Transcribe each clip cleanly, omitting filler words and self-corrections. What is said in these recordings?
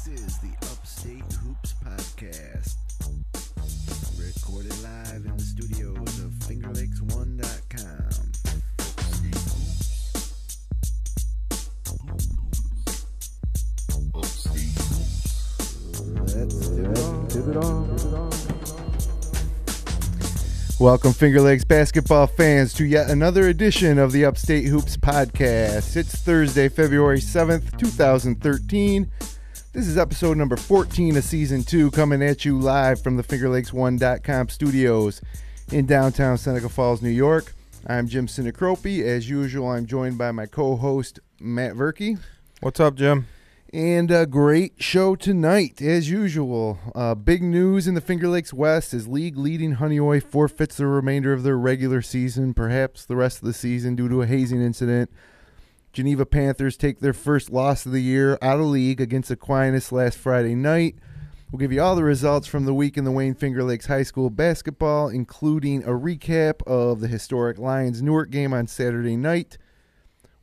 This is the Upstate Hoops Podcast. Recorded live in the studios of FingerLakes1.com. Let's tip it off. Welcome, Finger Lakes basketball fans, to yet another edition of the Upstate Hoops Podcast. It's Thursday, February 7th, 2013. This is episode number 14 of Season 2, coming at you live from the FingerLakes1.com studios in downtown Seneca Falls, New York. I'm Jim Sinacropi. As usual, I'm joined by my co-host, Matt Verkey. What's up, Jim? And a great show tonight, as usual. Big news in the Finger Lakes West as league-leading Honeoye forfeits the remainder of their regular season, perhaps the rest of the season, due to a hazing incident. Geneva Panthers take their first loss of the year out of league against Aquinas last Friday night. We'll give you all the results from the week in the Wayne Finger Lakes High School basketball, including a recap of the historic Lions-Newark game on Saturday night.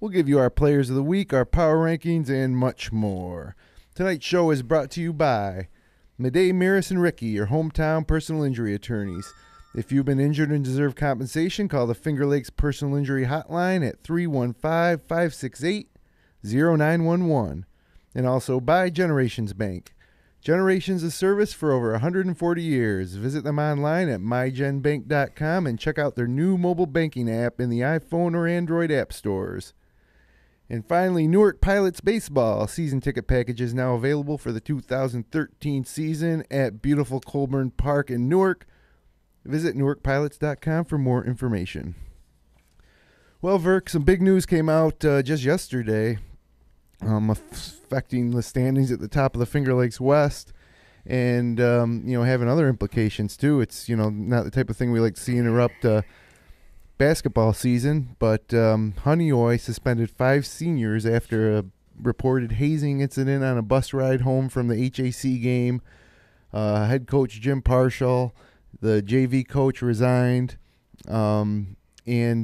We'll give you our players of the week, our power rankings, and much more. Tonight's show is brought to you by Madej, Maris, and Ricky, your hometown personal injury attorneys. If you've been injured and deserve compensation, call the Finger Lakes Personal Injury Hotline at 315-568-0911. And also by Generations Bank. Generations of service for over 140 years. Visit them online at mygenbank.com and check out their new mobile banking app in the iPhone or Android app stores. And finally, Newark Pilots Baseball. Season ticket package is now available for the 2013 season at beautiful Colburn Park in Newark. Visit newarkpilots.com for more information. Well, Verk, some big news came out just yesterday affecting the standings at the top of the Finger Lakes West and, having other implications, too. It's, not the type of thing we like to see interrupt basketball season, but Honeoye suspended 5 seniors after a reported hazing incident on a bus ride home from the HAC game. Head coach Jim Parshall, the JV coach, resigned, and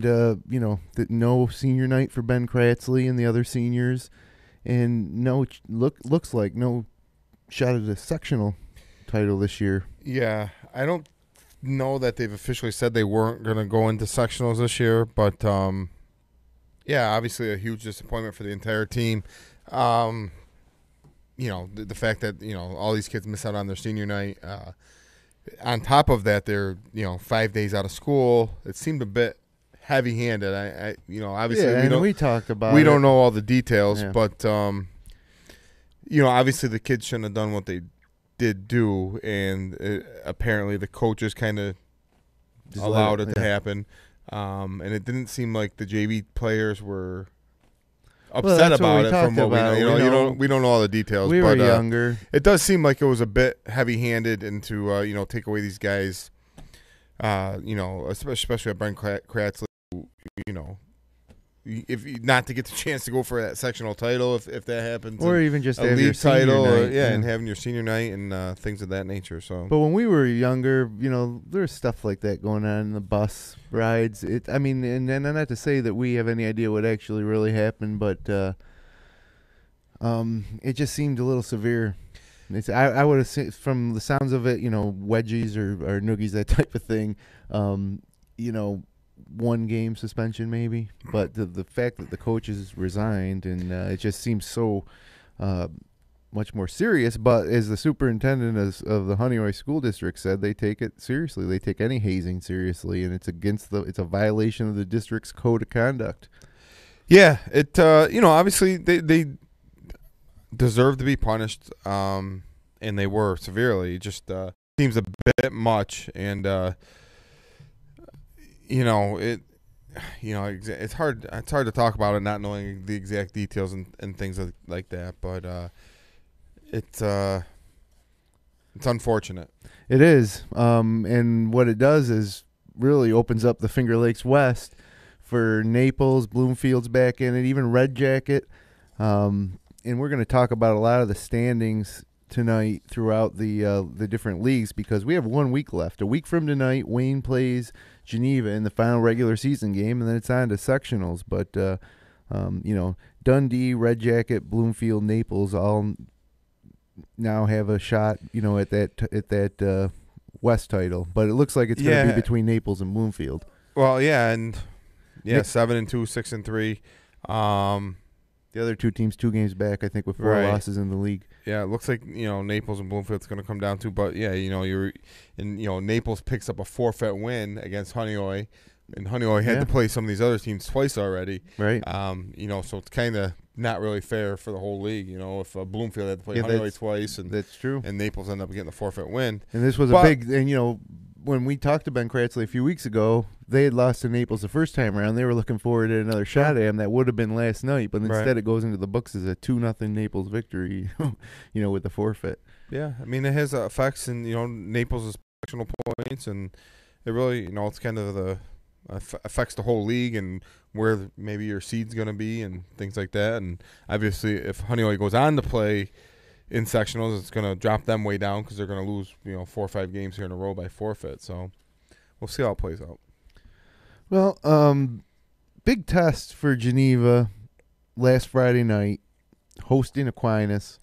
no senior night for Ben Kratzley and the other seniors, and looks like no shot at a sectional title this year. Yeah, I don't know that they've officially said they weren't going to go into sectionals this year, but obviously a huge disappointment for the entire team. The fact that all these kids miss out on their senior night. On top of that, they're 5 days out of school. It seemed a bit heavy-handed. Obviously we talked about we don't know all the details, yeah. But obviously the kids shouldn't have done what they did do, and apparently the coaches kind of allowed it to happen, and it didn't seem like the JV players were upset about it. From what we know, we don't know all the details. We were younger. It does seem like it was a bit heavy-handed, and to take away these guys, especially at Ben Kratzley, if not to get the chance to go for that sectional title, if that happens, or even just a have league your title, night, and having your senior night and things of that nature. So, but when we were younger, there's stuff like that going on in the bus rides. And not to say that we have any idea what actually really happened, but it just seemed a little severe. I would have said, from the sounds of it, wedgies or noogies, that type of thing. 1 game suspension maybe, but the fact that the coaches resigned and it just seems so much more serious. But as the superintendent of the Honeoye School District said, they take it seriously. They take any hazing seriously, and it's a violation of the district's code of conduct. Yeah, it obviously they deserve to be punished, and they were severely. It just seems a bit much, and it's hard to talk about it not knowing the exact details and things like that, but it's unfortunate. It is, and what it does is really opens up the Finger Lakes West for Naples, Bloomfield's back in it, even Red Jacket, and we're going to talk about a lot of the standings tonight throughout the different leagues, because we have 1 week left. A week from tonight, Wayne plays Geneva in the final regular season game, and then it's on to sectionals. But Dundee, Red Jacket, Bloomfield, Naples all now have a shot, at that West title. But it looks like it's going to be between Naples and Bloomfield. Well, yeah, and 7-2, 6-3. The other two teams 2 games back, I think, with 4 losses in the league. Yeah, it looks like Naples and Bloomfield's going to come down to, but yeah, Naples picks up a forfeit win against Honeoye, and Honeoye had to play some of these other teams twice already. Right. So it's kind of not really fair for the whole league. If Bloomfield had to play Honeoye twice, and that's true, and Naples ended up getting the forfeit win. And this was a big, and when we talked to Ben Kratzley a few weeks ago, they had lost to Naples the first time around. They were looking forward to another shot at him. That would have been last night, but instead it goes into the books as a 2-0 Naples victory, with the forfeit. Yeah, I mean, it has effects, and Naples' sectional points, and it really, it's kind of affects the whole league and where maybe your seed's going to be and things like that. And obviously, if Honeoye goes on to play in sectionals, it's going to drop them way down because they're going to lose 4 or 5 games here in a row by forfeit. So we'll see how it plays out. Well, big test for Geneva last Friday night, hosting Aquinas.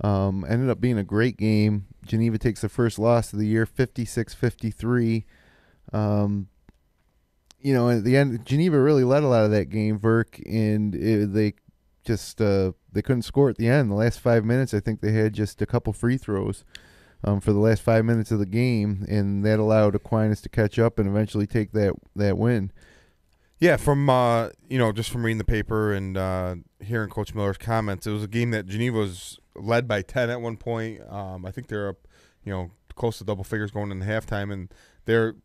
Ended up being a great game. Geneva takes the first loss of the year, 56-53. At the end, Geneva really led a lot of that game, Verk, and they couldn't score at the end. The last 5 minutes, I think they had just a couple free throws for the last 5 minutes of the game, and that allowed Aquinas to catch up and eventually take that win. Yeah, from just from reading the paper and hearing Coach Miller's comments, it was a game that Geneva was led by 10 at one point. I think they're up, close to double figures going into halftime, and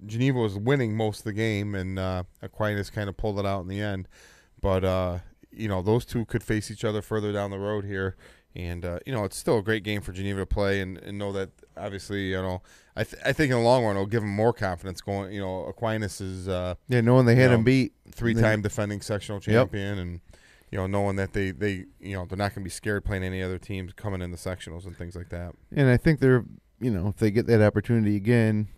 Geneva was winning most of the game, and Aquinas kind of pulled it out in the end. But those two could face each other further down the road here. And, it's still a great game for Geneva to play and know that, obviously, I think in the long run it'll give them more confidence going. Aquinas is knowing they had him beat. 3-time defending sectional champion and, knowing that they're not going to be scared playing any other teams coming in the sectionals and things like that. And I think they're, if they get that opportunity again,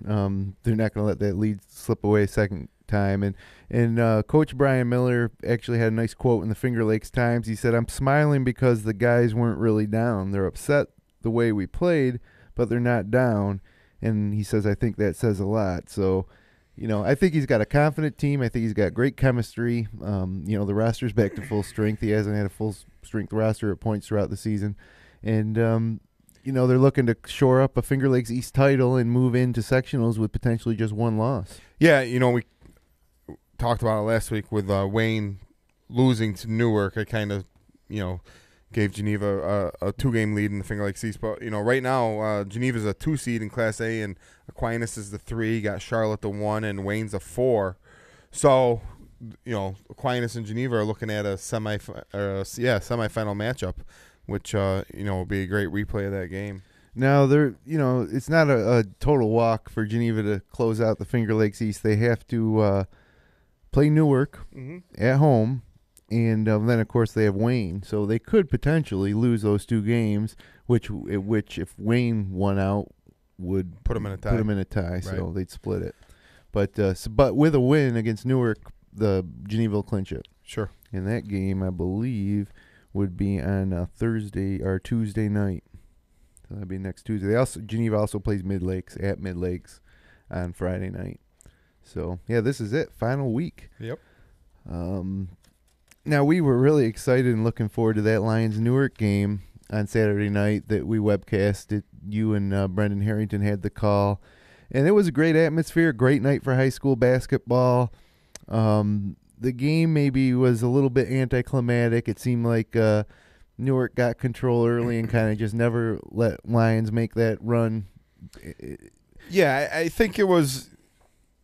they're not going to let that lead slip away a second time. And Coach Brian Miller actually had a nice quote in the Finger Lakes Times. He said, "I'm smiling because the guys weren't really down. They're upset the way we played, but they're not down." And he says, "I think that says a lot." So, I think he's got a confident team. I think he's got great chemistry. The roster's back to full strength. He hasn't had a full strength roster at points throughout the season. And, they're looking to shore up a Finger Lakes East title and move into sectionals with potentially just 1 loss. Yeah, we talked about it last week with Wayne losing to Newark. I kind of, gave Geneva a 2-game lead in the Finger Lakes East. But, right now, Geneva's a 2 seed in Class A, and Aquinas is the 3. Got Charlotte the 1, and Wayne's a 4. So, Aquinas and Geneva are looking at a semifinal matchup, which, will be a great replay of that game. Now, it's not a total walk for Geneva to close out the Finger Lakes East. They have to play Newark at home, and then, of course, they have Wayne. So they could potentially lose those 2 games, which if Wayne won out, would put them in a tie. Right. So they'd split it. But with a win against Newark, the Geneva will clinch it. Sure. And that game, I believe, would be on Thursday or Tuesday night. So that'd be next Tuesday. Geneva also plays Mid Lakes at Mid Lakes on Friday night. So yeah, this is it. Final week. Yep. Now we were really excited and looking forward to that Lions Newark game on Saturday night that we webcast. You and Brendan Harrington had the call, and it was a great atmosphere. Great night for high school basketball. The game maybe was a little bit anticlimactic. It seemed like Newark got control early and kind of just never let Lions make that run. Yeah, I think it was,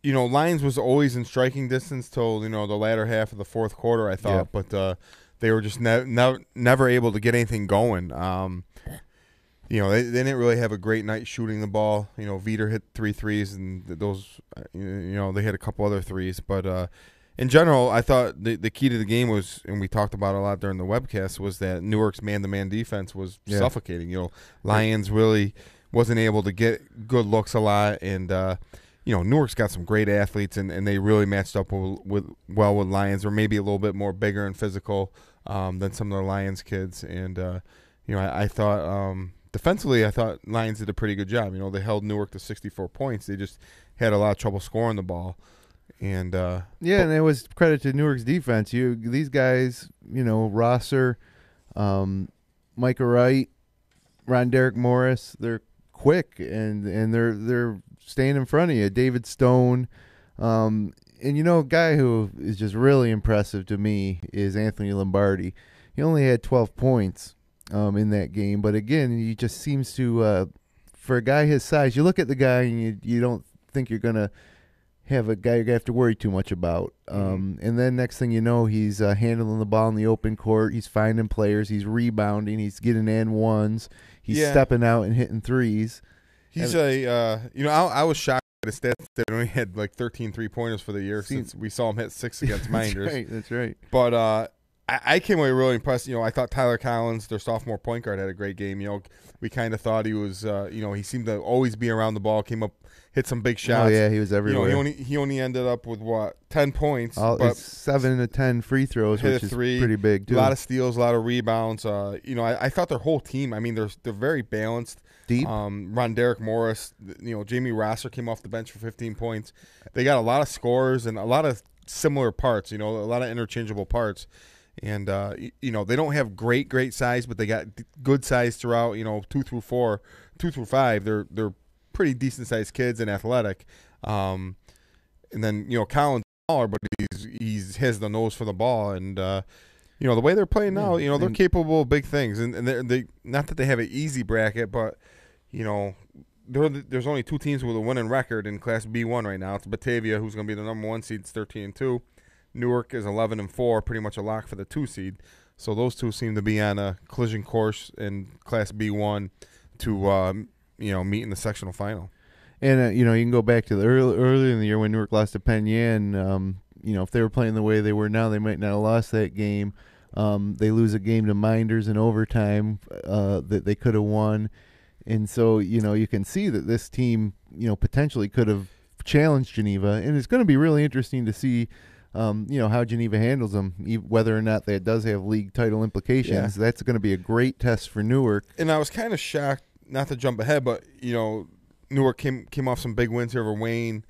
Lions was always in striking distance till, the latter half of the fourth quarter, I thought. Yeah. But they were just never able to get anything going. They didn't really have a great night shooting the ball. Veter hit 3 threes, and those, they hit a couple other threes. But in general, I thought the key to the game was, and we talked about it a lot during the webcast, was that Newark's man-to-man defense was suffocating. Lions really wasn't able to get good looks a lot, and Newark's got some great athletes, and they really matched up with Lions, or maybe a little bit more bigger and physical than some of the Lions kids. And I thought defensively, I thought Lions did a pretty good job. They held Newark to 64 points. They just had a lot of trouble scoring the ball. And and it was credit to Newark's defense. These guys, Rosser, Micah Wright, Ron Derek Morris, they're quick and they're staying in front of you. David Stone, and a guy who is just really impressive to me is Anthony Lombardi. He only had 12 points in that game, but again, he just seems to, for a guy his size, you look at the guy and you don't think you're gonna have a guy you have to worry too much about. And then next thing you know, he's handling the ball in the open court. He's finding players. He's rebounding. He's getting and ones. He's stepping out and hitting threes. He's I was shocked at the stats that he only had like 13 3-pointers for the year since we saw him hit 6 against Minders. That's right. But I came away really impressed. I thought Tyler Collins, their sophomore point guard, had a great game. We kind of thought he was, he seemed to always be around the ball, came up, hit some big shots. Oh, yeah, he was everywhere. He only ended up with, 10 points. But 7 to 10 free throws, which is pretty big, too. A lot of steals, a lot of rebounds. I thought their whole team, they're very balanced. Deep. Ron Derek Morris, Jamie Rosser came off the bench for 15 points. They got a lot of scores and a lot of similar parts, a lot of interchangeable parts. And, they don't have great size, but they got good size throughout, 2 through 4, 2 through 5. They're pretty decent-sized kids and athletic. And then, Collins is smaller, but he has the nose for the ball. And, the way they're playing now, they're capable of big things. And they not that they have an easy bracket, but, there's only 2 teams with a winning record in Class B1 right now. It's Batavia, who's going to be the number 1 seed, it's 13-2. Newark is 11-4, pretty much a lock for the 2 seed. So those two seem to be on a collision course in Class B1 to meet in the sectional final. And you can go back to the earlier in the year when Newark lost to Penn Yan. If they were playing the way they were now, they might not have lost that game. They lose a game to Minders in overtime that they could have won, and so you can see that this team potentially could have challenged Geneva, and it's going to be really interesting to see. How Geneva handles them, whether or not that does have league title implications. Yeah. That's going to be a great test for Newark. And I was kind of shocked, not to jump ahead, but, Newark came off some big wins here over Wayne,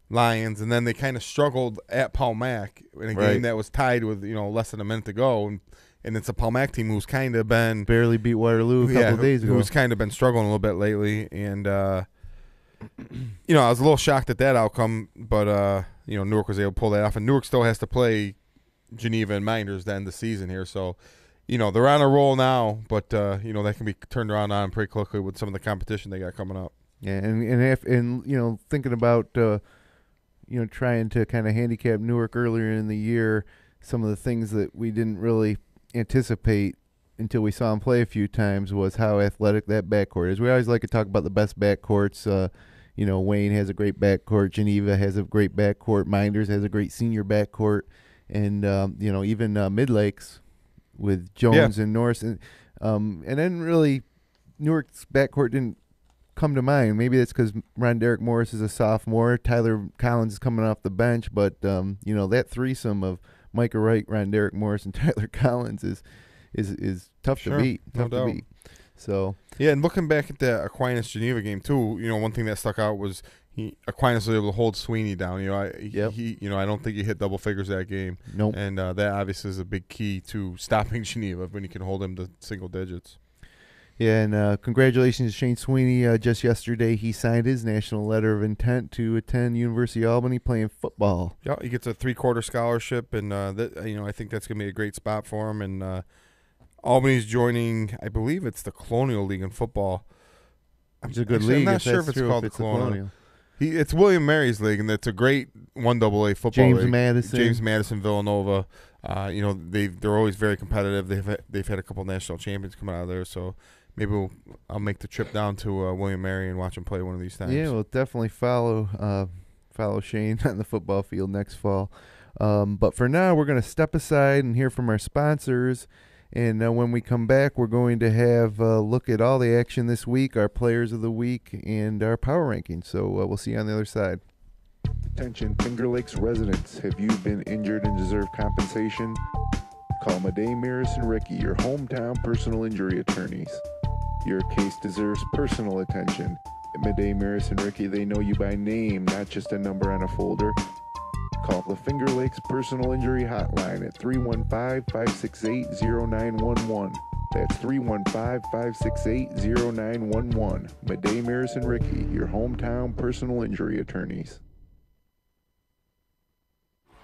Lions, and then they kind of struggled at Palmac in a game that was tied with, less than a minute to go. And it's a Palmac team who's kind of been – barely beat Waterloo a couple of days ago. Who's kind of been struggling a little bit lately. And, I was a little shocked at that outcome, but Newark was able to pull that off, and Newark still has to play Geneva and Minders to end the season here. So, they're on a roll now, but that can be turned around on pretty quickly with some of the competition they got coming up. Yeah, and thinking about trying to kind of handicap Newark earlier in the year, some of the things that we didn't really anticipate until we saw them play a few times was how athletic that backcourt is. We always like to talk about the best backcourts. Wayne has a great backcourt. Geneva has a great backcourt. Minders has a great senior backcourt. And, even Mid-Lakes with Jones and Norris. And then really Newark's backcourt didn't come to mind. Maybe that's because Ron Derek Morris is a sophomore. Tyler Collins is coming off the bench. But, that threesome of Micah Wright, Ron Derek Morris, and Tyler Collins is tough to beat. Tough to beat. So and looking back at the Aquinas Geneva game too, one thing that stuck out was Aquinas was able to hold Sweeney down. I don't think he hit double figures that game. Nope. And that obviously is a big key to stopping Geneva when you can hold him to single digits. Yeah, and congratulations to Shane Sweeney. Just yesterday, he signed his national letter of intent to attend University of Albany playing football. Yeah, he gets a 3-quarter scholarship, and I think that's going to be a great spot for him. And Albany's joining, I believe it's the Colonial League in football. It's a good league. I'm not sure if it's called the Colonial. It's William Mary's league, and it's a great 1AA football league. James Madison, Villanova. They're always very competitive. They've had a couple national champions come out of there, so maybe I'll make the trip down to William Mary and watch him play one of these times. Yeah, we'll definitely follow Shane on the football field next fall. But for now, we're going to step aside and hear from our sponsors. And when we come back, we're going to have a look at all the action this week, our players of the week, and our power rankings. So we'll see you on the other side. Attention Finger Lakes residents. Have you been injured and deserve compensation? Call Madej, Maris, and Ricky, your hometown personal injury attorneys. Your case deserves personal attention. At Midday, Maris, and Ricky, they know you by name, not just a number on a folder. Call the Finger Lakes Personal Injury Hotline at 315-568-0911. That's 315-568-0911. Midday, Maris, and Ricky, your hometown personal injury attorneys.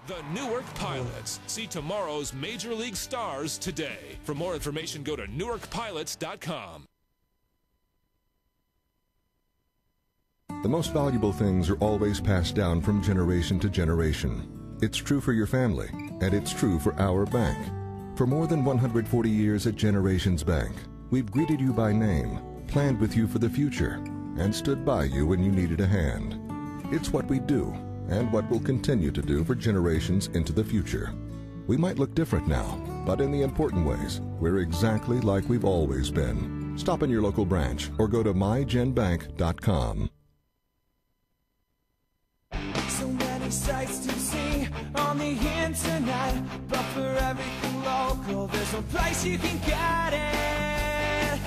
The Newark Pilots. See tomorrow's Major League stars today. For more information, go to newarkpilots.com. The most valuable things are always passed down from generation to generation. It's true for your family, and it's true for our bank. For more than 140 years at Generations Bank, we've greeted you by name, planned with you for the future, and stood by you when you needed a hand. It's what we do, and what we'll continue to do for generations into the future. We might look different now, but in the important ways, we're exactly like we've always been. Stop in your local branch or go to mygenbank.com. So many sights to see on the internet, but for everything local, there's no place you can get it.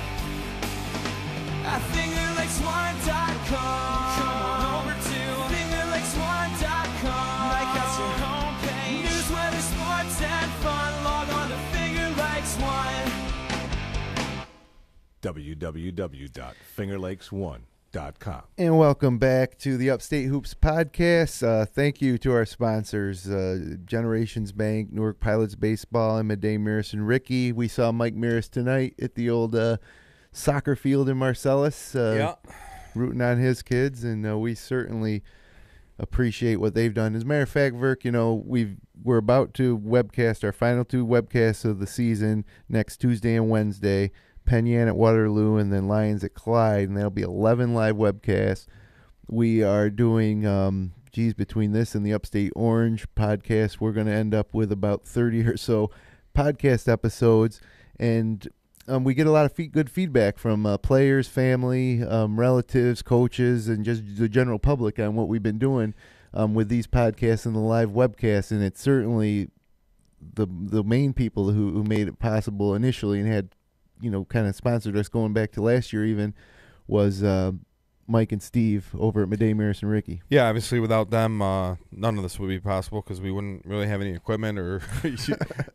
At fingerlakes1.com. Come on over to fingerlakes1.com. Like us your homepage. News, weather, sports, and fun. Log on to fingerlakes1. www.fingerlakes1.com. And welcome back to the Upstate Hoops podcast. Thank you to our sponsors, Generations Bank, Newark Pilots Baseball, and Midday, Maris, and Ricky. We saw Mike Maris tonight at the old soccer field in Marcellus, rooting on his kids, and we certainly appreciate what they've done. As a matter of fact, Virk, we're about to webcast our final two webcasts of the season next Tuesday and Wednesday. Penn Yan at Waterloo, and then Lions at Clyde, and that'll be 11 live webcasts. We are doing, between this and the Upstate Orange podcast, we're going to end up with about 30 or so podcast episodes, and we get a lot of good feedback from players, family, relatives, coaches, and just the general public on what we've been doing with these podcasts and the live webcasts, and it's certainly the main people who made it possible initially and had kind of sponsored us going back to last year even, was Mike and Steve over at Midday, Maris, and Ricky. Yeah, obviously without them, none of this would be possible because we wouldn't really have any equipment or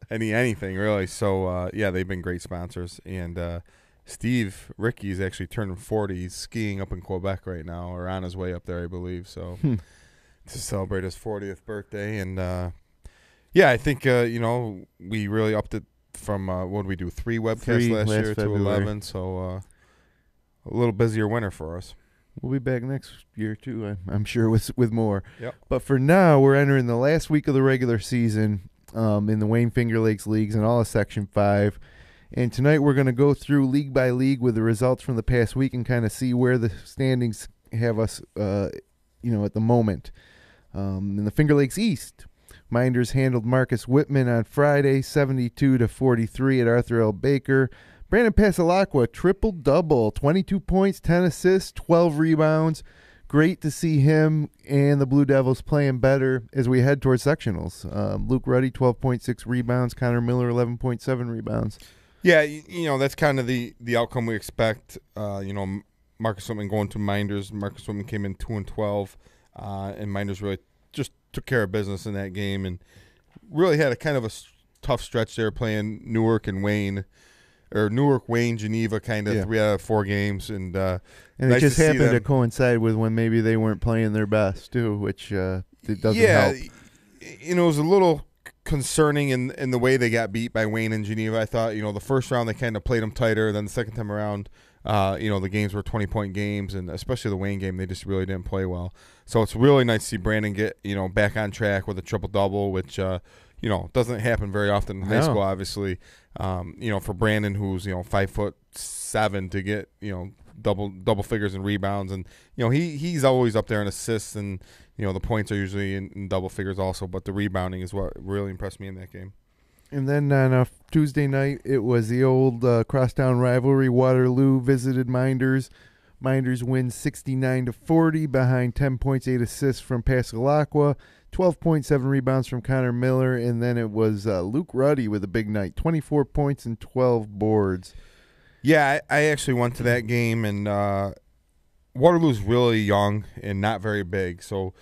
anything really. So, they've been great sponsors. And Steve, Ricky is actually turning 40. He's skiing up in Quebec right now, or on his way up there, I believe, so to celebrate his 40th birthday. And, I think, we really upped it from what did we do, 3 webcasts last year to 11, so a little busier winter for us. We'll be back next year too, I'm sure, with more. Yep. But for now, we're entering the last week of the regular season in the Wayne Finger Lakes leagues and all of Section 5. And tonight we're going to go through league by league with the results from the past week and kind of see where the standings have us, at the moment. In the Finger Lakes East, Minders handled Marcus Whitman on Friday, 72-43 at Arthur L. Baker. Brandon Pasalacqua, triple-double, 22 points, 10 assists, 12 rebounds. Great to see him and the Blue Devils playing better as we head towards sectionals. Luke Ruddy, 12.6 rebounds. Connor Miller, 11.7 rebounds. Yeah, that's kind of the outcome we expect. Marcus Whitman going to Minders. Marcus Whitman came in 2-12, and Minders really just took care of business in that game and really had a kind of a tough stretch there playing Newark and Wayne, or Newark, Wayne, Geneva, kind of 3 out of 4 games. And nice it just happened to coincide with when maybe they weren't playing their best too, which it doesn't help. It was a little concerning in the way they got beat by Wayne and Geneva. I thought, the first round they kind of played them tighter. Then the second time around, the games were 20-point games, and especially the Wayne game, they just really didn't play well. So it's really nice to see Brandon get, back on track with a triple-double, which, doesn't happen very often in high school, obviously. For Brandon, who's, 5'7", to get, double figures in rebounds. And, he's always up there in assists, and, the points are usually in double figures also, but the rebounding is what really impressed me in that game. And then on a Tuesday night, it was the old crosstown rivalry. Waterloo visited Minders. Minders win 69-40 behind 10 points, 8 assists from Pasalacqua, 12.7 rebounds from Connor Miller, and then it was Luke Ruddy with a big night, 24 points and 12 boards. Yeah, I actually went to that game, and Waterloo's really young and not very big. So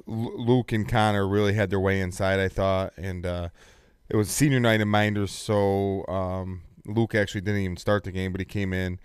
Luke and Connor really had their way inside, I thought. And it was senior night in Minders, so Luke actually didn't even start the game, but he came in.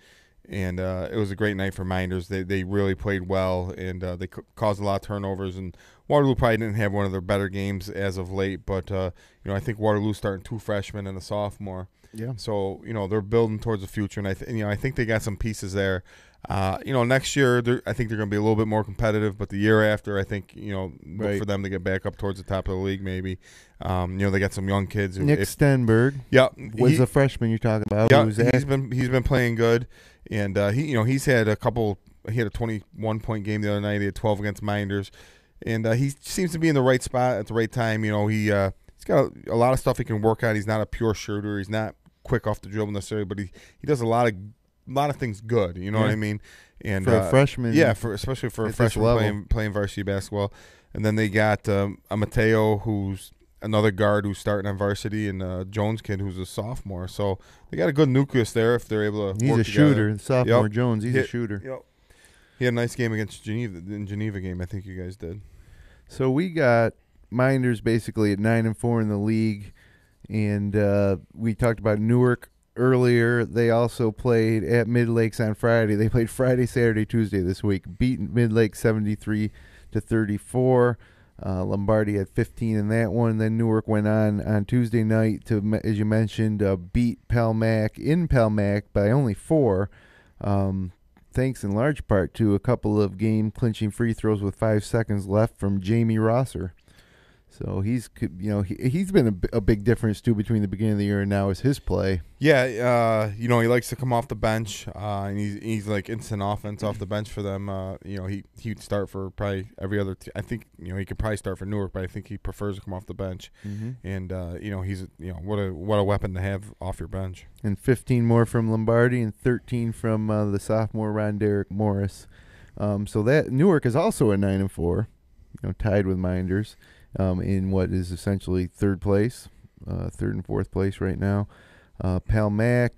And it was a great night for Minders. They really played well, and they caused a lot of turnovers. And Waterloo probably didn't have one of their better games as of late, but I think Waterloo's starting 2 freshmen and a sophomore. Yeah. So they're building towards the future, and I think they got some pieces there. Next year I think they're going to be a little bit more competitive, but the year after I think look for them to get back up towards the top of the league maybe. They got some young kids. Nick Stenberg. Yeah, was the freshman you're talking about. Yeah, he's been playing good. And he's had a couple. He had a 21-point game the other night. He had 12 against Minders, and he seems to be in the right spot at the right time. He's got a lot of stuff he can work on. He's not a pure shooter. He's not quick off the dribble necessarily, but he does a lot of things good. You know what I mean? And for a freshman, especially for a freshman playing varsity basketball. And then they got a Mateo, who's another guard who's starting on varsity, and Jones kid who's a sophomore. So they got a good nucleus there if they're able to He's work a together. shooter. Sophomore Jones, he's a shooter. Yep. He had a nice game against Geneva game, I think you guys did. So we got Minders basically at 9-4 in the league, and we talked about Newark earlier. They also played at Mid Lakes on Friday. They played Friday, Saturday, Tuesday this week. Beat Mid Lakes 73-34. Lombardi had 15 in that one. Then Newark went on Tuesday night to, as you mentioned, beat Palmac in Palmac by only 4. Thanks in large part to a couple of game-clinching free throws with 5 seconds left from Jamie Rosser. So he's been a big difference too between the beginning of the year and now is his play. Yeah, he likes to come off the bench, and he's like instant offense off the bench for them. He'd start for probably every other. I think he could probably start for Newark, but I think he prefers to come off the bench. Mm-hmm. And he's what a weapon to have off your bench. And 15 more from Lombardi and 13 from the sophomore Ron Derek Morris. So that Newark is also at 9-4, tied with Minders. In what is essentially third and fourth place right now. Palmac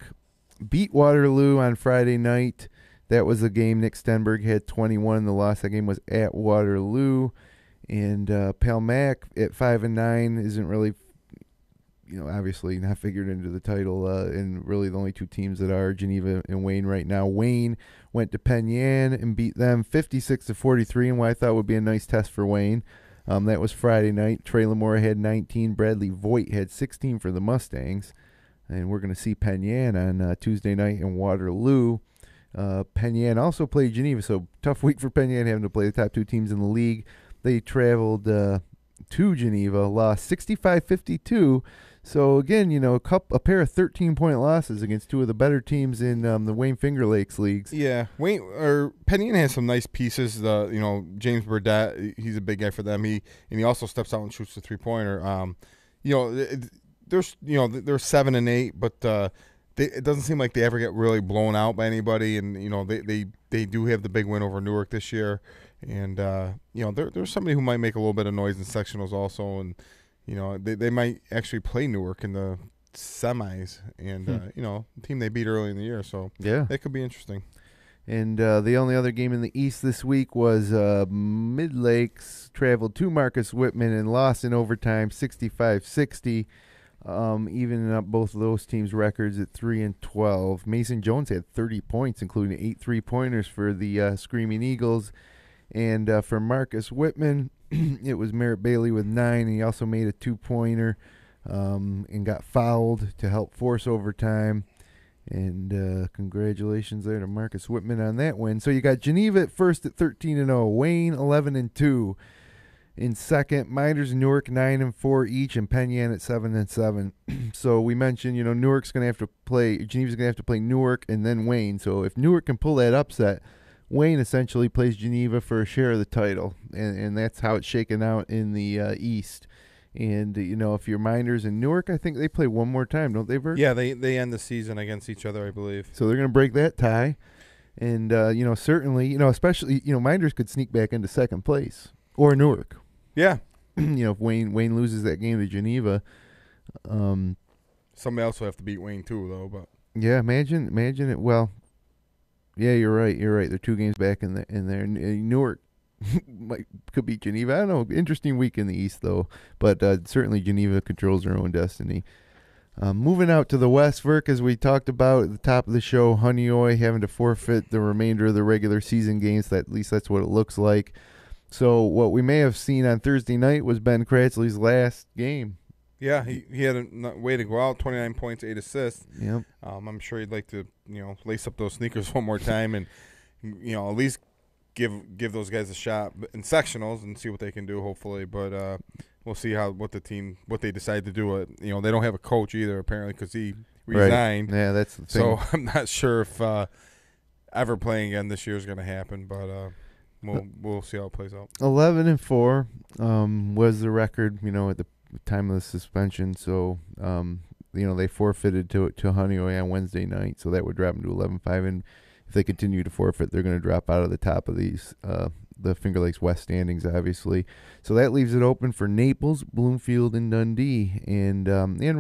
beat Waterloo on Friday night. That was a game Nick Stenberg had 21. The loss that game was at Waterloo. And Palmac at 5-9 isn't really, obviously not figured into the title. And really the only 2 teams that are Geneva and Wayne right now. Wayne went to Penn Yan and beat them 56-43 in what I thought would be a nice test for Wayne. That was Friday night. Trey Lamore had 19. Bradley Voigt had 16 for the Mustangs. And we're going to see Penn Yan on Tuesday night in Waterloo. Penn Yan also played Geneva, so tough week for Penn Yan having to play the top 2 teams in the league. They traveled to Geneva, lost 65-52. So, again, a pair of 13-point losses against 2 of the better teams in the Wayne Finger Lakes leagues. Yeah, Penn Yan has some nice pieces. James Burdett, he's a big guy for them. He also steps out and shoots the 3-pointer. They're 7-8, but it doesn't seem like they ever get really blown out by anybody. And they do have the big win over Newark this year. And there's somebody who might make a little bit of noise in sectionals also, and. They might actually play Newark in the semis, and the team they beat early in the year. So yeah, that could be interesting. And the only other game in the East this week was Mid Lakes traveled to Marcus Whitman and lost in overtime, 65-60, evening up both of those teams' records at 3-12. Mason Jones had 30 points, including 8 3-pointers for the Screaming Eagles, and for Marcus Whitman. It was Merritt Bailey with 9, and he also made a 2-pointer and got fouled to help force overtime. And congratulations there to Marcus Whitman on that win. So you got Geneva at first at 13-0, Wayne 11-2 in second, Minders and Newark 9-4 each, and Penn Yan at 7-7. So we mentioned, Newark's going to have to play, Geneva's going to have to play Newark and then Wayne. So if Newark can pull that upset, Wayne essentially plays Geneva for a share of the title, and that's how it's shaken out in the East. And, if you're Minders and Newark, I think they play one more time, don't they, Bert? Yeah, they end the season against each other, I believe. So they're going to break that tie. And, certainly, especially, Minders could sneak back into second place, or Newark. Yeah. If Wayne loses that game to Geneva. Somebody else will have to beat Wayne, too, though, but. Yeah, imagine it. Well, yeah, you're right. They're 2 games back in there. Newark could beat Geneva. I don't know. Interesting week in the East, though. But certainly Geneva controls their own destiny. Moving out to the West, Verk, as we talked about at the top of the show, Honeoye having to forfeit the remainder of the regular season games. At least that's what it looks like. So what we may have seen on Thursday night was Ben Cratsley's last game. Yeah, he had a way to go out, 29 points, 8 assists. Yep. I'm sure he'd like to, lace up those sneakers one more time and, at least give those guys a shot in sectionals and see what they can do, hopefully. But we'll see what they decide to do. They don't have a coach either, apparently, because he resigned. Right. Yeah, that's the thing. So I'm not sure if ever playing again this year is going to happen, but we'll see how it plays out. 11-4 was the record, at the time of the suspension. So, they forfeited to Honeoye on Wednesday night, so that would drop them to 11-5. And if they continue to forfeit, they're going to drop out of the top of these the Finger Lakes West standings, obviously. So that leaves it open for Naples, Bloomfield, and Dundee, and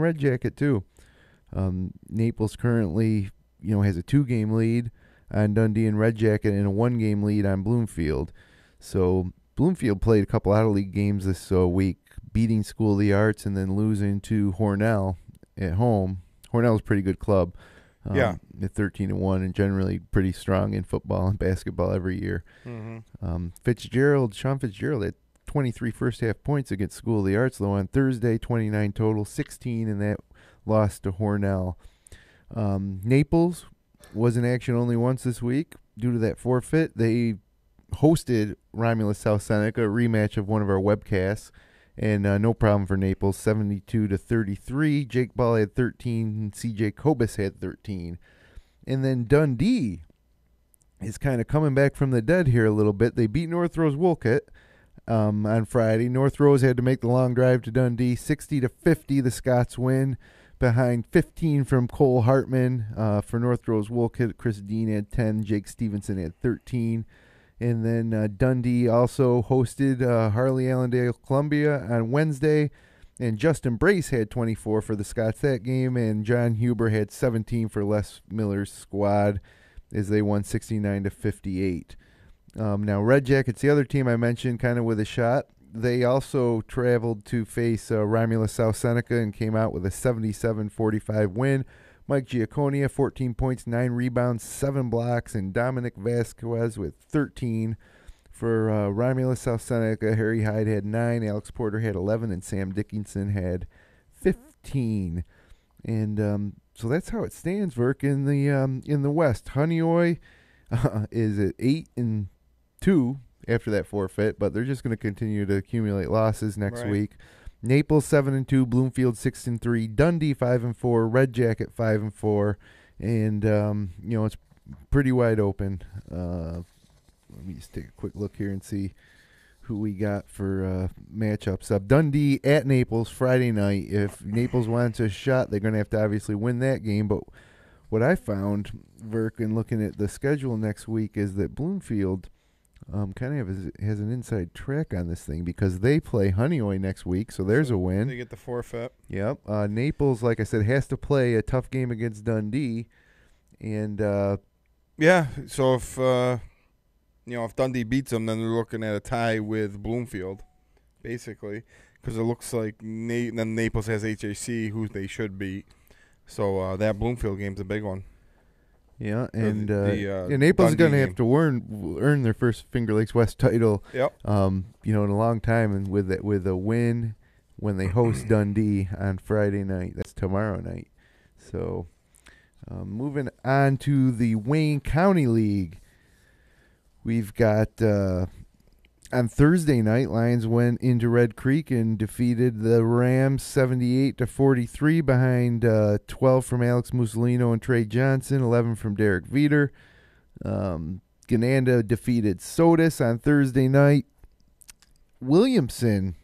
Red Jacket too. Naples currently, has a 2-game lead on Dundee and Red Jacket and a 1-game lead on Bloomfield. So Bloomfield played a couple out-of-league games this week, beating School of the Arts and then losing to Hornell at home. Hornell's a pretty good club. At 13-1 and generally pretty strong in football and basketball every year. Mm-hmm. Sean Fitzgerald had 23 first-half points against School of the Arts, though, on Thursday, 29 total, 16 in that loss to Hornell. Naples was in action only once this week due to that forfeit. They hosted Romulus South Seneca, a rematch of one of our webcasts, and no problem for Naples, 72-33. Jake Ball had 13, CJ Kobus had 13. And then Dundee is kind of coming back from the dead here a little bit. They beat North Rose Wolcott on Friday. North Rose had to make the long drive to Dundee, 60-50. The Scots win behind 15 from Cole Hartman. For North Rose Wolcott, Chris Dean had 10, Jake Stevenson had 13. And then Dundee also hosted Harley Allendale Columbia on Wednesday. And Justin Brace had 24 for the Scots that game. And John Huber had 17 for Les Miller's squad as they won 69-58. Now, Red Jackets, the other team I mentioned, kind of with a shot. They also traveled to face Romulus South Seneca and came out with a 77-45 win. Mike Giaconia, 14 points, 9 rebounds, 7 blocks, and Dominic Vasquez with 13. For Romulus South Seneca, Harry Hyde had 9, Alex Porter had 11, and Sam Dickinson had 15. And so that's how it stands, Verk, in the West. Honeoye is at 8-2 after that forfeit, but they're just going to continue to accumulate losses next week. Naples 7-2, Bloomfield 6-3, Dundee 5-4, Red Jacket 5-4, and it's pretty wide open. Let me just take a quick look here and see who we got for matchups up. Dundee at Naples Friday night. If Naples wants a shot, they're going to have to obviously win that game. But what I found, Verk, in looking at the schedule next week, is that Bloomfield kind of has an inside track on this thing because they play Honeoye next week, so there's a win. They get the forfeit. Yep. Naples, like I said, has to play a tough game against Dundee, and so if Dundee beats them, then they're looking at a tie with Bloomfield, basically, because it looks like then Naples has HAC, who they should beat. So that Bloomfield game's a big one. Yeah, and Naples is going to have to earn their first Finger Lakes West title. Yep. In a long time, and with a win when they host Dundee on Friday night. That's tomorrow night. So, moving on to the Wayne County League, we've got on Thursday night, Lions went into Red Creek and defeated the Rams 78-43 behind 12 from Alex Mussolino and Trey Johnson, 11 from Derek Veter. Gananda defeated Sodus on Thursday night. Williamson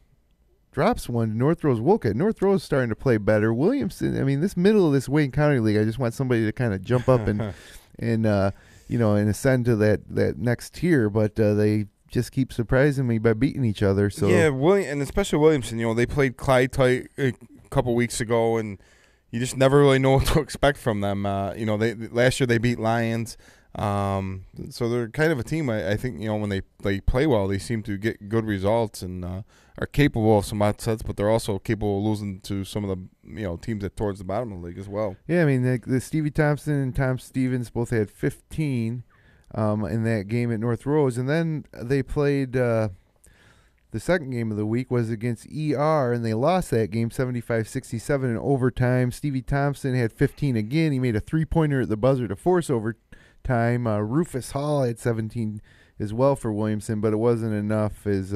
drops one to North Rose Wolcott. North Rose starting to play better. Williamson, this middle of this Wayne County League, I just want somebody to kind of jump up and ascend to that next tier, but they just keep surprising me by beating each other. So yeah, and especially Williamson. They played Clyde tight a couple weeks ago, and you just never really know what to expect from them. They last year they beat Lions. So they're kind of a team. I think when they play well, they seem to get good results and are capable of some upsets, but they're also capable of losing to some of the teams that towards the bottom of the league as well. Yeah, I mean the Stevie Thompson and Tom Stevens both had 15 in that game at North Rose, and then they played the second game of the week was against ER, and they lost that game 75-67 in overtime. Stevie Thompson had 15 again. He made a 3-pointer at the buzzer to force overtime. Rufus Hall had 17 as well for Williamson, but it wasn't enough as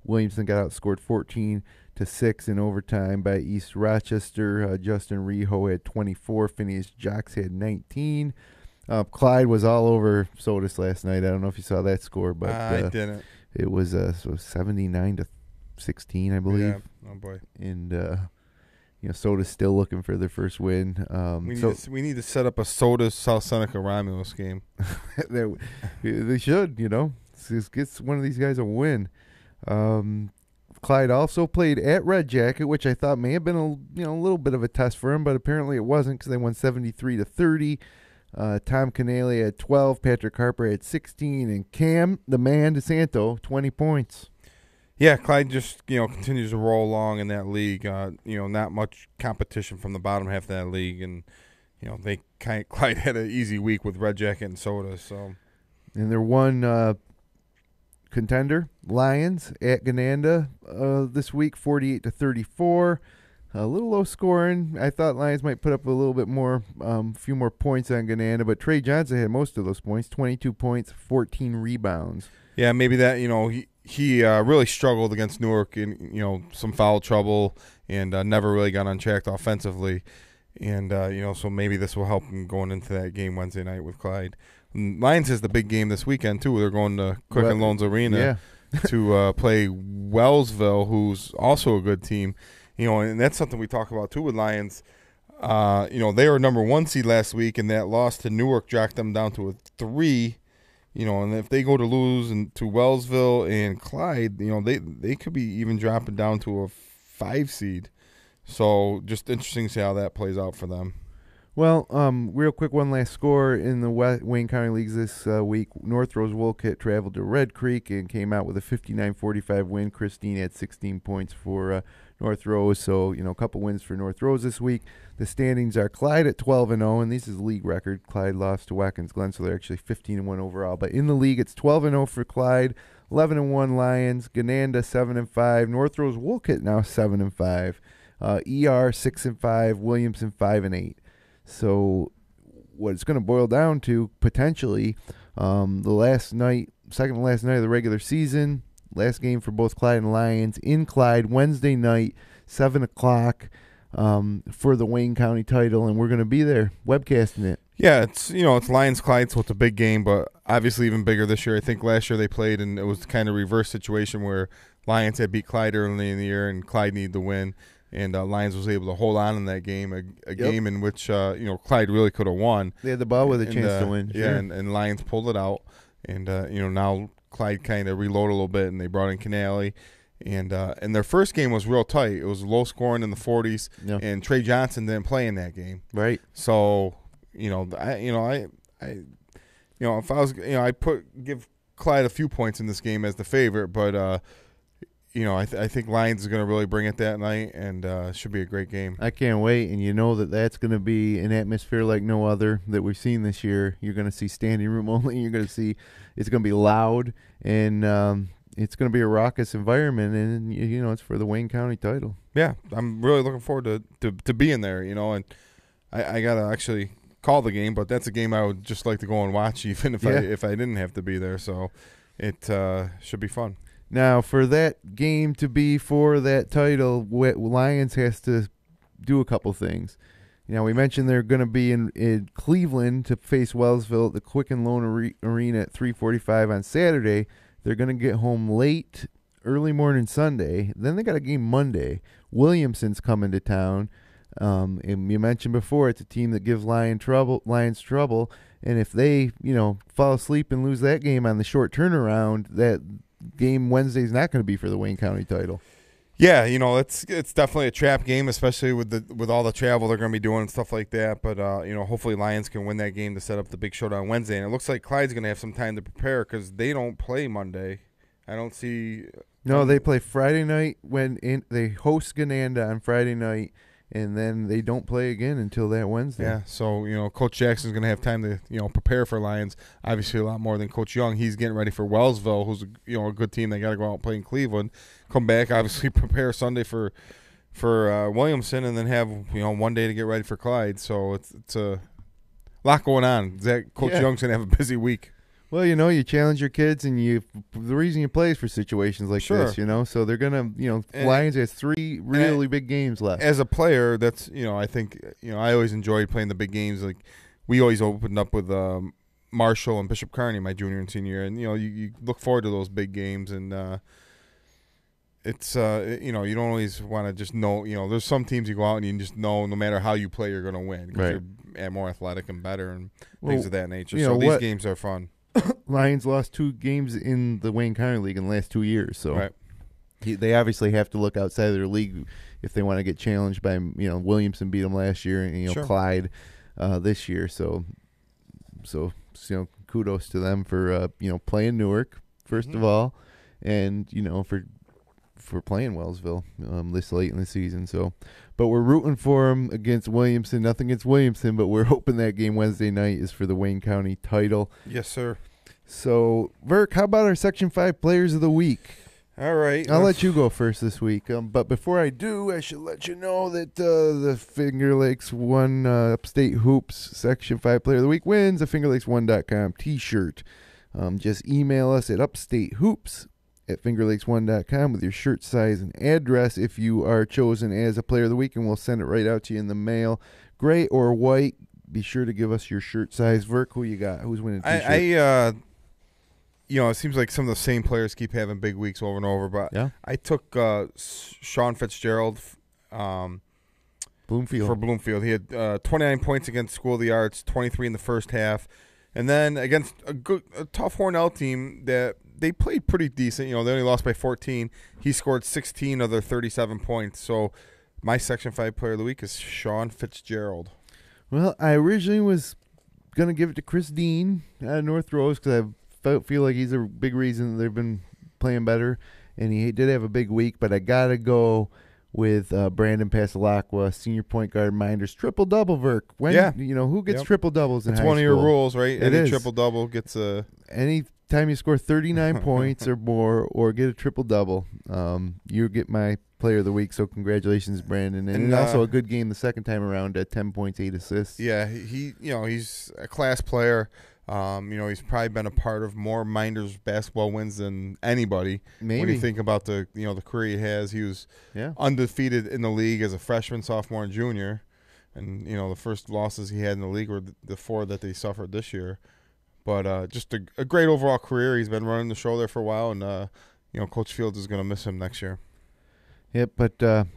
Williamson got outscored 14-6 in overtime by East Rochester. Justin Reho had 24. Phineas Jocks had 19. Clyde was all over Sodas last night. I don't know if you saw that score, but I didn't. It was 79-16, I believe. Yeah. Oh boy. And Soda's still looking for their first win. We need to set up a Sodas South Seneca Romulus game. They should, Just get one of these guys a win. Clyde also played at Red Jacket, which I thought may have been a little bit of a test for him, but apparently it wasn't because they won 73-30. Tom Canale had 12, Patrick Harper had 16, and Cam, the man, DeSanto, 20 points. Yeah, Clyde just continues to roll along in that league. Not much competition from the bottom half of that league, and Clyde had an easy week with Red Jacket and Soda. So, and their one contender, Lions at Gananda this week, 48-34. A little low scoring. I thought Lions might put up a little bit more, few more points on Gananda, but Trey Johnson had most of those points, 22 points, 14 rebounds. Yeah, maybe that, he really struggled against Newark in, some foul trouble and never really got unchecked offensively. And, so maybe this will help him going into that game Wednesday night with Clyde. And Lions has the big game this weekend, too. They're going to Quicken Loans Arena to play Wellsville, who's also a good team. And that's something we talk about, too, with Lions. They were number 1 seed last week, and that loss to Newark dropped them down to a 3. And if they go to lose to Wellsville and Clyde, they could be even dropping down to a 5 seed. So just interesting to see how that plays out for them. Well, real quick, one last score in the Wayne County Leagues this week. North Rose Wolcott traveled to Red Creek and came out with a 59-45 win. Christine had 16 points for North Rose, so a couple wins for North Rose this week. The standings are Clyde at 12-0, and this is league record. Clyde lost to Watkins Glen, so they're actually 15-1 overall. But in the league, it's 12-0 for Clyde, 11-1 Lions, Gananda 7-5, North Rose Wolcott now 7-5, ER 6-5, Williamson 5-8. So what it's going to boil down to potentially second to last night of the regular season, last game for both Clyde and Lions in Clyde Wednesday night, 7 o'clock for the Wayne County title, and we're going to be there webcasting it. Yeah, it's Lions Clyde, so it's a big game, but obviously even bigger this year. I think last year they played and it was kind of reverse situation where Lions had beat Clyde early in the year and Clyde needed to win. And Lions was able to hold on in that game, a game in which Clyde really could have won. They had the ball with a chance to win. Yeah, and Lions pulled it out. And now Clyde kind of reloaded a little bit, and they brought in Canale. And their first game was real tight. It was low scoring in the 40s, and Trey Johnson didn't play in that game. Right. So if I was give Clyde a few points in this game as the favorite, but. I think Lions is going to really bring it that night, and should be a great game. I can't wait, and that's going to be an atmosphere like no other that we've seen this year. You're going to see standing room only. You're going to see it's going to be loud, and it's going to be a raucous environment, and it's for the Wayne County title. Yeah, I'm really looking forward to being there. And I got to actually call the game, but that's a game I would just like to go and watch, even if I didn't have to be there. So it should be fun. Now, for that game to be for that title, Lions has to do a couple things. We mentioned they're going to be in Cleveland to face Wellsville at the Quicken Loan Arena at 3:45 on Saturday. They're going to get home late, early morning Sunday. Then they got a game Monday. Williamson's coming to town. And you mentioned before, it's a team that gives Lions trouble. And if they, fall asleep and lose that game on the short turnaround, that game Wednesday is not going to be for the Wayne County title. Yeah, it's definitely a trap game, especially with all the travel they're going to be doing and stuff like that. But hopefully Lions can win that game to set up the big showdown Wednesday. And it looks like Clyde's going to have some time to prepare because they don't play Monday. I don't see. No, they play Friday night they host Gananda on Friday night, and then they don't play again until that Wednesday. Yeah, so Coach Jackson's going to have time to prepare for Lions. Obviously, a lot more than Coach Young. He's getting ready for Wellsville, who's a good team. They got to go out and play in Cleveland. Come back, obviously prepare Sunday for Williamson, and then have 1 day to get ready for Clyde. So it's a lot going on. Coach Young's going to have a busy week. Well, you challenge your kids, and the reason you play is for situations like this, So they're gonna, Lions has 3 really big games left. As a player, that's I think I always enjoyed playing the big games. Like we always opened up with Marshall and Bishop Kearney my junior and senior year, and you look forward to those big games, and it's you don't always want to just know. There's some teams you go out and you just know no matter how you play you're going to win because you're more athletic and better and things of that nature. So these games are fun. Lions lost 2 games in the Wayne County League in the last 2 years, so they obviously have to look outside of their league if they want to get challenged by Williamson beat them last year and Clyde this year. So kudos to them for playing Newark first of all, and for playing Wellsville this late in the season. So, but we're rooting for them against Williamson. Nothing against Williamson, but we're hoping that game Wednesday night is for the Wayne County title. Yes, sir. So, Verk, how about our Section 5 Players of the Week? All right. I'll let you go first this week. But before I do, I should let you know that the Finger Lakes One Upstate Hoops Section 5 Player of the Week wins a FingerLakes1.com t-shirt. Just email us at upstatehoops@fingerlakes1.com with your shirt size and address if you are chosen as a Player of the Week, and we'll send it right out to you in the mail. Gray or white, be sure to give us your shirt size. Verk, who you got? Who's winning t-shirt? It seems like some of the same players keep having big weeks over and over, but I took Sean Fitzgerald Bloomfield. For Bloomfield. He had 29 points against School of the Arts, 23 in the first half, and then against a tough Hornell team that they played pretty decent. They only lost by 14. He scored 16 of their 37 points. So my Section 5 Player of the Week is Sean Fitzgerald. Well, I originally was going to give it to Chris Dean out of North Rose because I feel like he's a big reason they've been playing better, and he did have a big week, but I got to go with Brandon Pasalacqua, senior point guard, Minders, triple-double, Verk. Who gets triple-doubles in high school? It's one of your rules, right? Any triple-double gets a... Anytime you score 39 points or more or get a triple-double, you get my Player of the Week, so congratulations, Brandon. And also a good game the second time around at 10 points, 8 assists. Yeah, he's a class player. He's probably been a part of more Minders basketball wins than anybody. Maybe. When you think about the career he has, he was undefeated in the league as a freshman, sophomore, and junior. And the first losses he had in the league were the 4 that they suffered this year. But just a great overall career. He's been running the show there for a while, and Coach Fields is going to miss him next year. Yep, but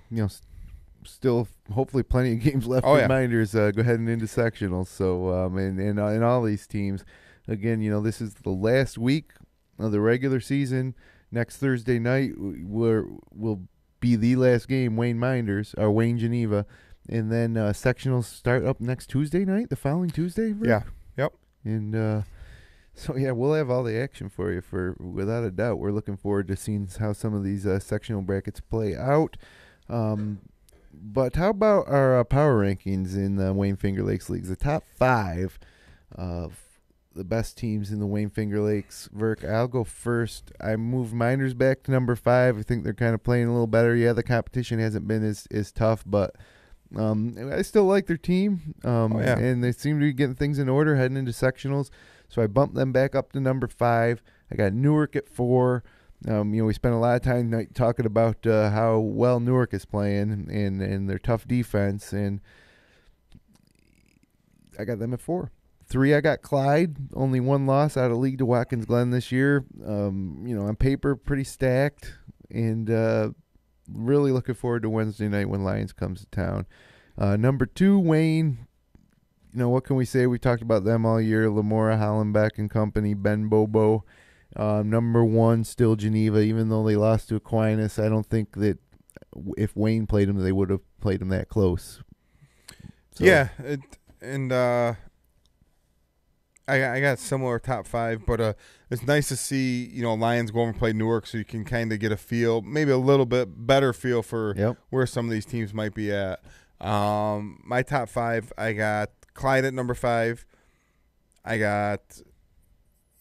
still hopefully plenty of games left for Minders go heading into sectionals. So and all these teams, again, this is the last week of the regular season. Next Thursday night will be the last game, Wayne Minders or Wayne Geneva, and then sectionals start up next Tuesday night, the following Tuesday. Rick? Yeah, yep. And we'll have all the action for you without a doubt. We're looking forward to seeing how some of these sectional brackets play out. But how about our power rankings in the Wayne Finger Lakes Leagues? The top 5 of the best teams in the Wayne Finger Lakes. Verk, I'll go first. I moved Minders back to number 5. I think they're kind of playing a little better. Yeah, the competition hasn't been as tough, but I still like their team. And they seem to be getting things in order heading into sectionals. So I bumped them back up to number 5. I got Newark at 4. We spent a lot of time tonight talking about how well Newark is playing and their tough defense, and I got them at 4. 3, I got Clyde, only 1 loss out of league to Watkins Glen this year. On paper, pretty stacked, and really looking forward to Wednesday night when Lions comes to town. Number 2, Wayne. What can we say? We talked about them all year. Lamora, Hollenbeck and company, Ben Bobo. Number 1, still Geneva, even though they lost to Aquinas. I don't think that if Wayne played them, they would have played them that close. So. Yeah, I got similar top 5, but it's nice to see Lions go over and play Newark, so you can kind of get a feel, maybe a little bit better feel for where some of these teams might be at. My top 5, I got Clyde at number 5. I got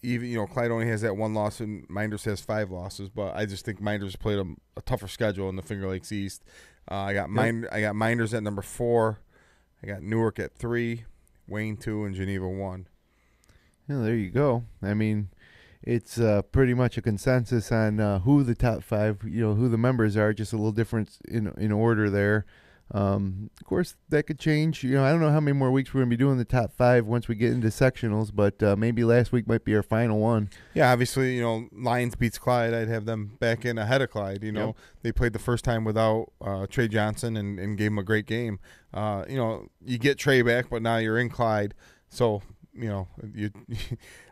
Clyde only has that 1 loss and Minders has 5 losses, but I just think Minders played a tougher schedule in the Finger Lakes East. I got Minders at number 4. I got Newark at 3, Wayne 2, and Geneva 1. Yeah, there you go. I mean, it's pretty much a consensus on who the top 5, who the members are. Just a little difference in order there. Of course, that could change. I don't know how many more weeks we're going to be doing the top 5 once we get into sectionals, but maybe last week might be our final one. Yeah, obviously, Lions beats Clyde. I'd have them back in ahead of Clyde. They played the first time without Trey Johnson and gave him a great game. You get Trey back, but now you're in Clyde, so you a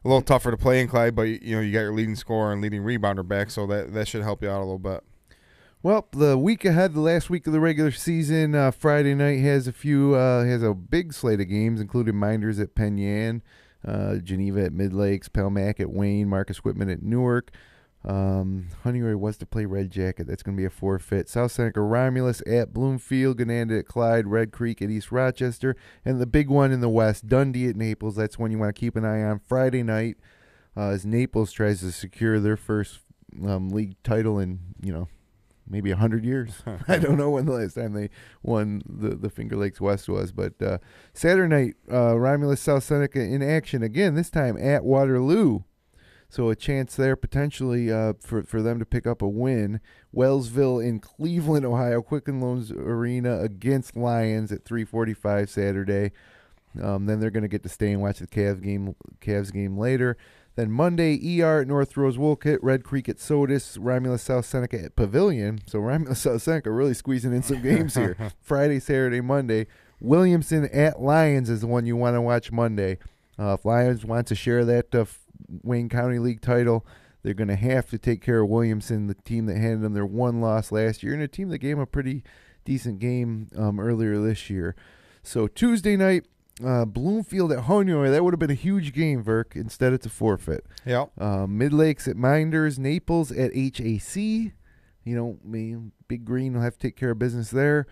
little tougher to play in Clyde, but you got your leading scorer and leading rebounder back, so that should help you out a little bit. Well, the week ahead, the last week of the regular season, Friday night has a big slate of games, including Minders at Penn Yan, Geneva at Mid-Lakes, Pelmac at Wayne, Marcus Whitman at Newark. Honeoye was to play Red Jacket. That's going to be a forfeit. South Seneca Romulus at Bloomfield, Gananda at Clyde, Red Creek at East Rochester, and the big one in the West, Dundee at Naples. That's one you want to keep an eye on Friday night as Naples tries to secure their first league title in, maybe 100 years. I don't know when the last time they won the Finger Lakes West was, but Saturday night, Romulus South Seneca in action again, this time at Waterloo. So a chance there potentially for them to pick up a win. Wellsville in Cleveland, Ohio, Quicken Loans Arena against Lions at 3:45 Saturday. Then they're going to get to stay and watch the Cavs game later. Then Monday, ER at North Rose Wolcott, Red Creek at Sodus, Romulus South Seneca at Pavilion. So Romulus South Seneca really squeezing in some games here. Friday, Saturday, Monday. Williamson at Lions is the one you want to watch Monday. If Lions want to share that Wayne County League title, they're going to have to take care of Williamson, the team that handed them their 1 loss last year, and a team that gave them a pretty decent game earlier this year. So Tuesday night, Bloomfield at Honeoye. That would have been a huge game, Verk. Instead, it's a forfeit. Yeah. Mid-Lakes at Minders, Naples at HAC. Big Green will have to take care of business there.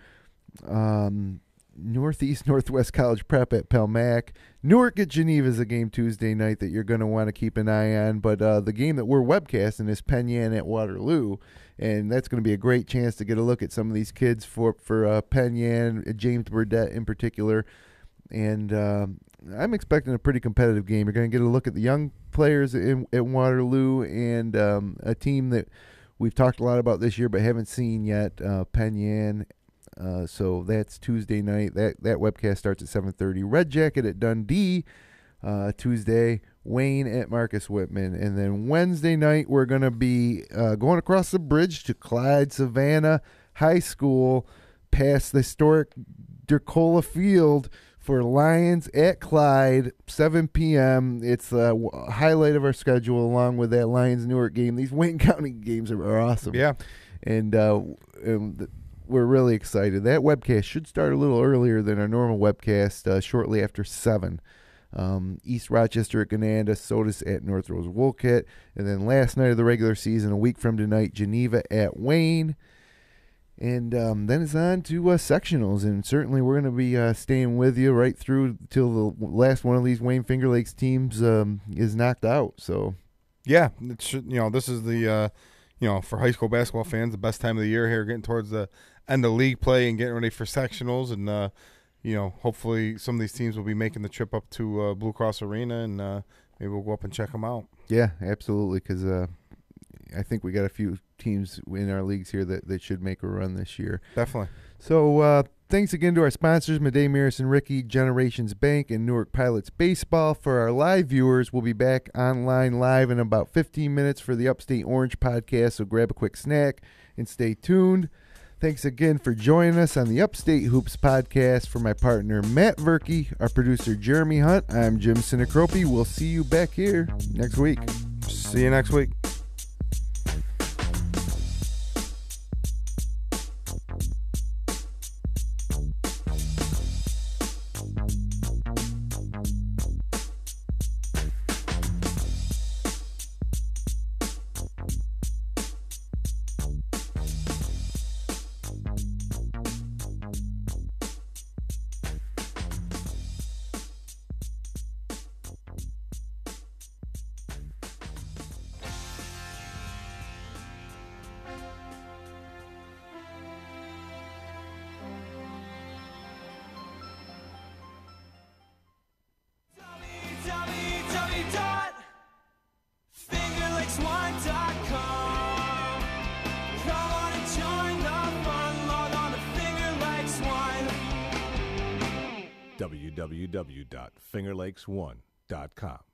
Northwest College Prep at Pelmac. Newark at Geneva is a game Tuesday night that you're going to want to keep an eye on. But the game that we're webcasting is Penn Yan at Waterloo, and that's going to be a great chance to get a look at some of these kids for Penn Yan, James Burdett in particular. And I'm expecting a pretty competitive game. You're going to get a look at the young players at Waterloo and a team that we've talked a lot about this year but haven't seen yet, Penn Yan. So that's Tuesday night. That webcast starts at 7:30. Red Jacket at Dundee Tuesday. Wayne at Marcus Whitman. And then Wednesday night we're going to be going across the bridge to Clyde-Savannah High School past the historic Dercola Field for Lions at Clyde, 7 p.m. It's the highlight of our schedule along with that Lions-Newark game. These Wayne County games are awesome. Yeah. And we're really excited. That webcast should start a little earlier than our normal webcast, shortly after 7. East Rochester at Gananda, Sodus at North Rose Wolcott. And then last night of the regular season, a week from tonight, Geneva at Wayne. And then it's on to sectionals, and certainly we're going to be staying with you right through till the last one of these Wayne Finger Lakes teams is knocked out. So, yeah, this is the for high school basketball fans, the best time of the year here, getting towards the end of league play and getting ready for sectionals, and hopefully some of these teams will be making the trip up to Blue Cross Arena, and maybe we'll go up and check them out. Yeah, absolutely, because I think we got a few teams in our leagues here that should make a run this year. Definitely. So thanks again to our sponsors, Madej Maris and Ricky, Generations Bank, and Newark Pilots Baseball. For our live viewers, we'll be back online live in about 15 minutes for the Upstate Orange podcast, so grab a quick snack and stay tuned. Thanks again for joining us on the Upstate Hoops podcast. For my partner, Matt Verkey, our producer, Jeremy Hunt, I'm Jim Sinacropi. We'll see you back here next week. See you next week. www.fingerlakes1.com.